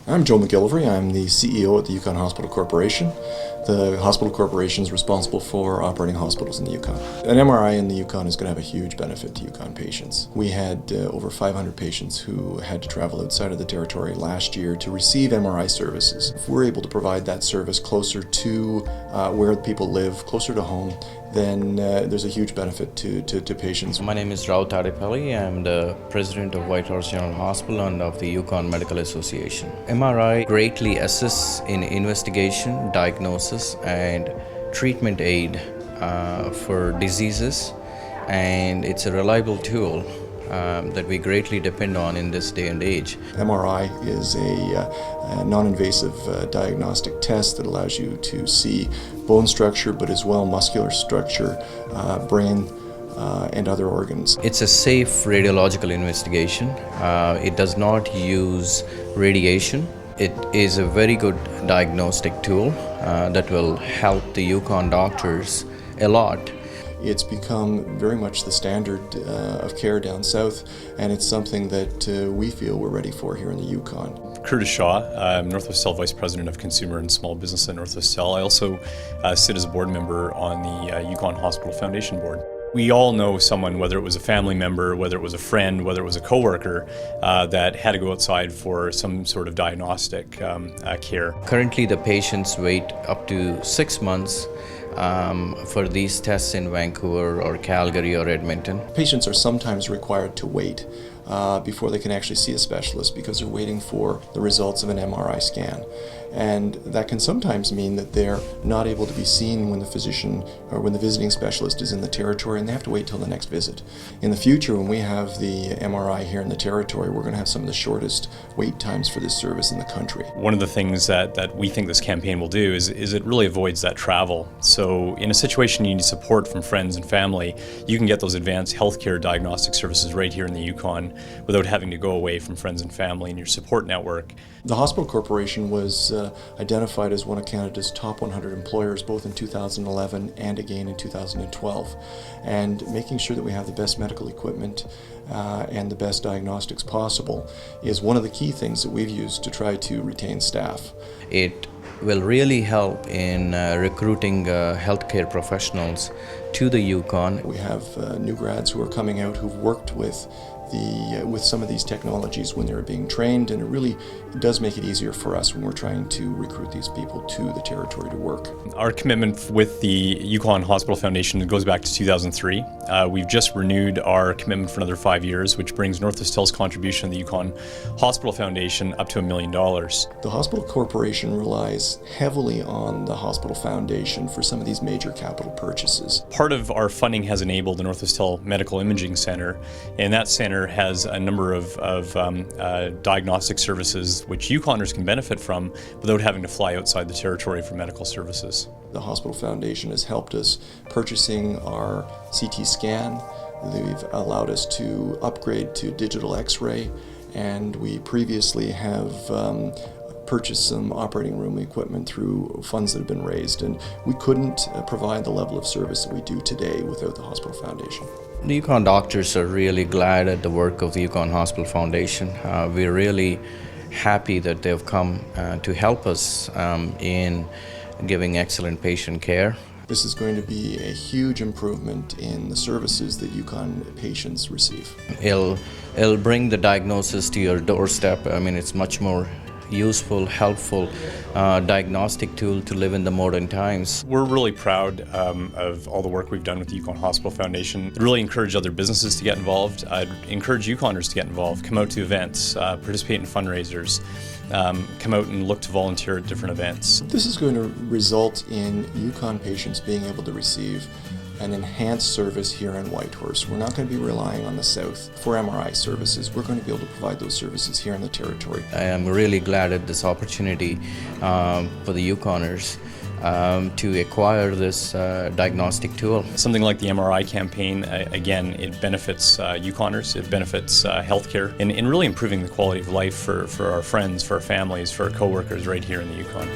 I'm Joe McGillivray. I'm the CEO at the Yukon Hospital Corporation. The hospital corporation is responsible for operating hospitals in the Yukon. An MRI in the Yukon is going to have a huge benefit to Yukon patients. We had over 500 patients who had to travel outside of the territory last year to receive MRI services. If we're able to provide that service closer to where people live, closer to home, then there's a huge benefit to patients. My name is Rao Tadepalli. I'm the president of Whitehorse General Hospital and of the Yukon Medical Association. MRI greatly assists in investigation, diagnosis, and treatment aid for diseases, and it's a reliable tool that we greatly depend on in this day and age. MRI is a non-invasive diagnostic test that allows you to see bone structure, but as well muscular structure, brain, and other organs. It's a safe radiological investigation. It does not use radiation. It is a very good diagnostic tool that will help the Yukon doctors a lot. It's become very much the standard of care down south, and it's something that we feel we're ready for here in the Yukon. Curtis Shaw, I'm Northwestel Vice President of Consumer and Small Business at Northwestel. I also sit as a board member on the Yukon Hospital Foundation Board. We all know someone, whether it was a family member, whether it was a friend, whether it was a coworker, that had to go outside for some sort of diagnostic care. Currently, the patients wait up to 6 months for these tests in Vancouver or Calgary or Edmonton. Patients are sometimes required to wait before they can actually see a specialist because they're waiting for the results of an MRI scan. And that can sometimes mean that they're not able to be seen when the physician or when the visiting specialist is in the territory, and they have to wait till the next visit. In the future, when we have the MRI here in the territory, we're going to have some of the shortest wait times for this service in the country. One of the things that we think this campaign will do is it really avoids that travel. So in a situation you need support from friends and family, you can get those advanced healthcare diagnostic services right here in the Yukon without having to go away from friends and family and your support network. The Hospital Corporation was identified as one of Canada's top 100 employers both in 2011 and again in 2012. And making sure that we have the best medical equipment and the best diagnostics possible is one of the key things that we've used to try to retain staff. It will really help in recruiting healthcare professionals to the Yukon. We have new grads who are coming out who've worked with some of these technologies when they're being trained, and it really does make it easier for us when we're trying to recruit these people to the territory to work. Our commitment with the Yukon Hospital Foundation goes back to 2003. We've just renewed our commitment for another 5 years, which brings Northwestel's contribution to the Yukon Hospital Foundation up to $1 million. The Hospital Corporation relies heavily on the Hospital Foundation for some of these major capital purchases. Part of our funding has enabled the Northwestel Medical Imaging Center, and that center has a number of diagnostic services which Yukoners can benefit from without having to fly outside the territory for medical services. The Hospital Foundation has helped us purchasing our CT scan. They've allowed us to upgrade to digital X-ray, and we previously have purchased some operating room equipment through funds that have been raised, and we couldn't provide the level of service that we do today without the Hospital Foundation. The Yukon doctors are really glad at the work of the Yukon Hospital Foundation. We're really happy that they've come to help us in giving excellent patient care. This is going to be a huge improvement in the services that Yukon patients receive. It'll bring the diagnosis to your doorstep. I mean, it's much more useful, helpful diagnostic tool to live in the modern times. We're really proud of all the work we've done with the Yukon Hospital Foundation. I'd really encourage other businesses to get involved. I'd encourage Yukoners to get involved, come out to events, participate in fundraisers, come out and look to volunteer at different events. This is going to result in Yukon patients being able to receive an enhanced service here in Whitehorse. We're not going to be relying on the south for MRI services. We're going to be able to provide those services here in the territory. I am really glad at this opportunity for the Yukoners to acquire this diagnostic tool. Something like the MRI campaign, again, it benefits Yukoners, it benefits healthcare, and really improving the quality of life for our friends, for our families, for our coworkers right here in the Yukon.